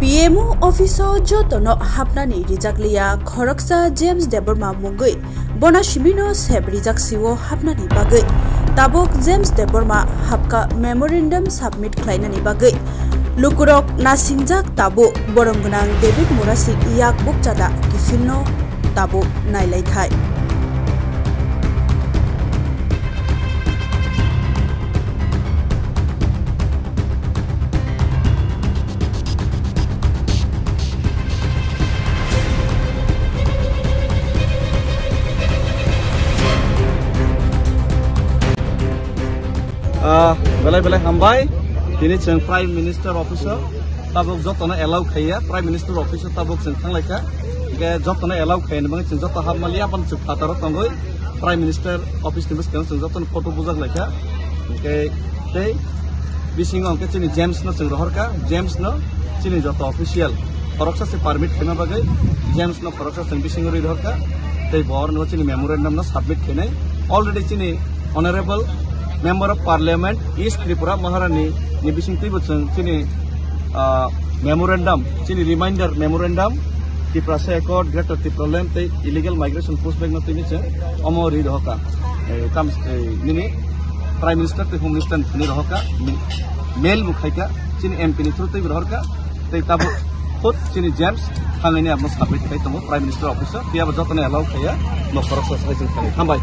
PMO officer jotono hapnani rijakliya Khoroksa James Deborma mungui bona shimino seb rijak siwo hapnani bagai tabok James Deborma hapka memorandum submit khlainani bagai lukurok nasingjak tabo boronggunang David Murasi yak bukjada kifinno tabo nailai thai belai hambai kini ceng Prime Minister Officer tabuk jotona allow khaya Prime Minister Officer tabuk ceng thanglaka ke jotona allow khayna bang ceng jota hamaliya pan chup khatar tangoi Prime Minister Office timus ceng jotona photo bujak laka ke tei bisingo ke chini James no ceng rohorka James no chini jota official Khoroksa se permit khayna bagai James no Khoroksa ceng bisingo ri rohorka tei bor no chini memorandum no submit khaynai already chini Honorable Member of Parliament East Tripura Maharani ni bising tibu chini memorandum chini reminder memorandum Tripura se accord Greater Tripura Land te illegal migration pushback no tini che omo ri rohka kam nini Prime Minister te Home Minister ni rohka mail mukhaika chini MP ni through te rohka te tabu khud chini James hangani apno submit khai tomo Prime Minister Officer dia jotone allow khaya no Khoroksa sai cheng hambai